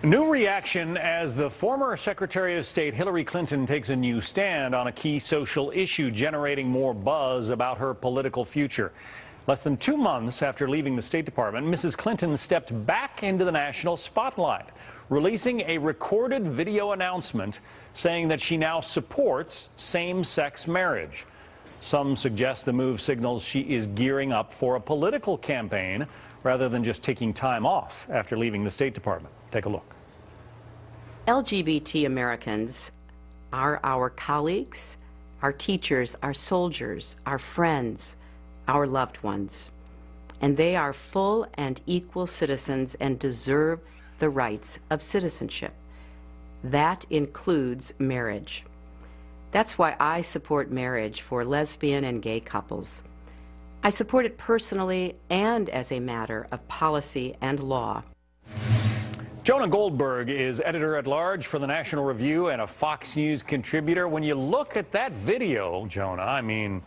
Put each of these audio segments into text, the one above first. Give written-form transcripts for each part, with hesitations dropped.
New reaction as the former Secretary of State Hillary Clinton takes a new stand on a key social issue, generating more buzz about her political future. Less than 2 months after leaving the State Department, Mrs. Clinton stepped back into the national spotlight, releasing a recorded video announcement saying that she now supports same-sex marriage. Some suggest the move signals she is gearing up for a political campaign rather than just taking time off after leaving the State Department. Take a look. LGBT Americans are our colleagues, our teachers, our soldiers, our friends, our loved ones. And they are full and equal citizens and deserve the rights of citizenship. That includes marriage. That's why I support marriage for lesbian and gay couples. I support it personally and as a matter of policy and law. Jonah Goldberg is editor-at-large for the National Review and a Fox News contributor. When you look at that video, Jonah, I mean,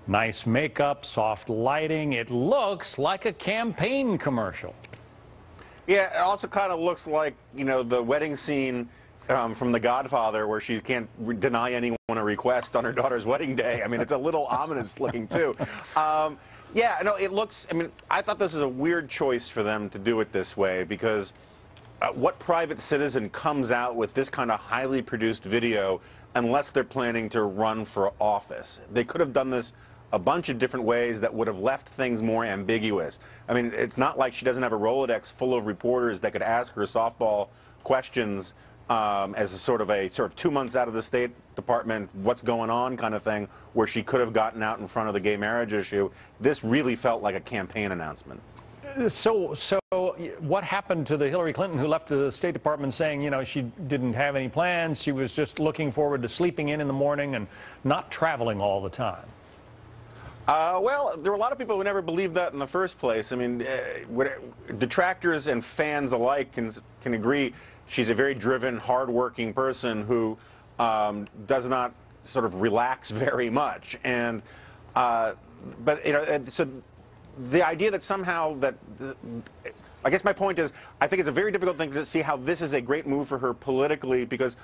nice makeup, soft lighting, it looks like a campaign commercial. Yeah, it also kind of looks like, you know, the wedding scene from The Godfather where she can't deny anyone a request on her daughter's wedding day. I mean, it's a little ominous looking, too. Yeah, no, it looks, I mean, I thought this was a weird choice for them to do it this way because what private citizen comes out with this kind of highly produced video unless they're planning to run for office? They could have done this a bunch of different ways that would have left things more ambiguous. I mean, it's not like she doesn't have a Rolodex full of reporters that could ask her softball questions as a sort of 2 months out of the State Department, what's going on kind of thing, where she could have gotten out in front of the gay marriage issue. This really felt like a campaign announcement. So what happened to the Hillary Clinton who left the State Department saying, you know, she didn't have any plans, she was just looking forward to sleeping in the morning and not traveling all the time? Well, there were a lot of people who never believed that in the first place. I mean, detractors and fans alike can agree she's a very driven, hard-working person who does not sort of relax very much. And but you know, so the idea that somehow I guess my point is, I think it's a very difficult thing to see how this is a great move for her politically, because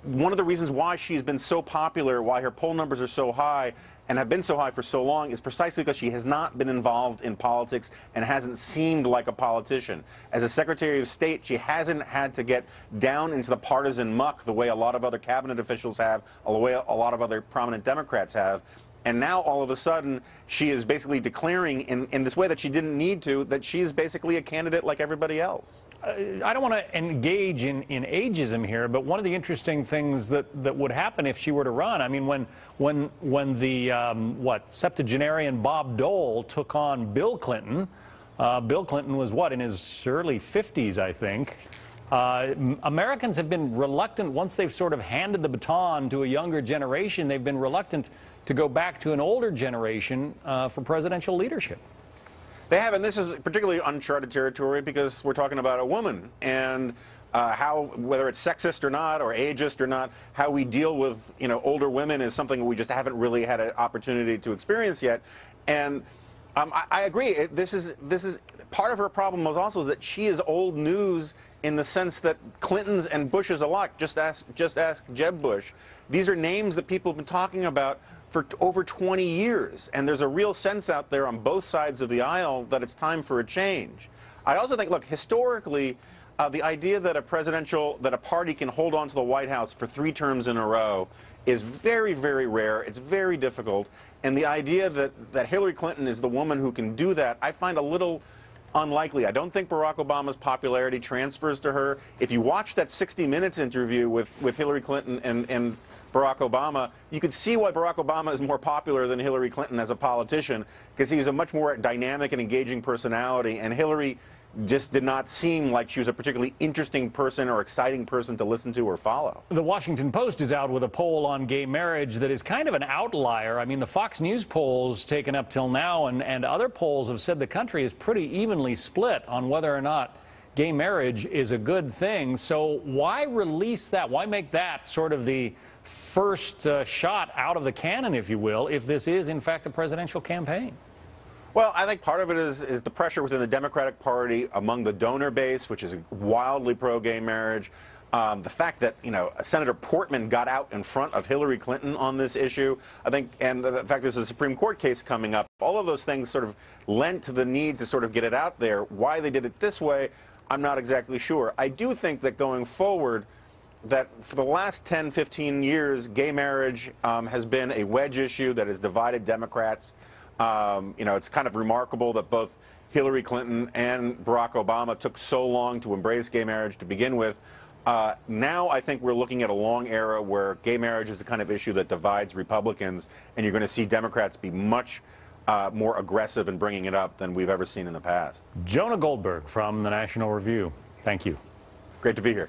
one of the reasons why she's been so popular, why her poll numbers are so high and have been so high for so long, is precisely because she has not been involved in politics and hasn't seemed like a politician. As a Secretary of State, she hasn't had to get down into the partisan muck the way a lot of other cabinet officials have, the way a lot of other prominent Democrats have. And now, all of a sudden, she is basically declaring in this way that she didn't need to, that she's basically a candidate like everybody else. I don't want to engage in ageism here, but one of the interesting things that would happen if she were to run, I mean, when the septuagenarian Bob Dole took on Bill Clinton was in his early 50s, I think. Americans have been reluctant, once they've sort of handed the baton to a younger generation, they've been reluctant to go back to an older generation for presidential leadership. They have, and this is particularly uncharted territory because we're talking about a woman, and how, whether it's sexist or not, or ageist or not, how we deal with, you know, older women is something we just haven't really had an opportunity to experience yet. And I agree. This is part of her problem was also that she is old news in the sense that Clintons and Bushes alike. Just ask Jeb Bush. These are names that people have been talking about for over 20 years, and there's a real sense out there on both sides of the aisle that it's time for a change. I also think, look, historically, the idea that a party can hold on to the White House for 3 terms in a row is very, very rare. It's very difficult, and the idea that Hillary Clinton is the woman who can do that, I find a little unlikely. I don't think Barack Obama's popularity transfers to her. If you watch that 60 Minutes interview with Hillary Clinton and Barack Obama, you could see why Barack Obama is more popular than Hillary Clinton as a politician, because he's a much more dynamic and engaging personality, and Hillary just did not seem like she was a particularly interesting person or exciting person to listen to or follow. The Washington Post is out with a poll on gay marriage that is kind of an outlier. I mean, the Fox News polls taken up till now and other polls have said the country is pretty evenly split on whether or not gay marriage is a good thing. So why release that? Why make that sort of the first shot out of the cannon, if you will, if this is, in fact, a presidential campaign? Well, I think part of it is the pressure within the Democratic Party among the donor base, which is wildly pro-gay marriage. The fact that, Senator Portman got out in front of Hillary Clinton on this issue, I think, and the fact there's a Supreme Court case coming up, all of those things sort of lent to the need to sort of get it out there. Why they did it this way, I'm not exactly sure. I do think that going forward, that for the last 10, 15 years, gay marriage has been a wedge issue that has divided Democrats. It's kind of remarkable that both Hillary Clinton and Barack Obama took so long to embrace gay marriage to begin with. Now I think we're looking at a long era where gay marriage is the kind of issue that divides Republicans, and you're going to see Democrats be much more aggressive in bringing it up than we've ever seen in the past. Jonah Goldberg from the National Review. Thank you. Great to be here.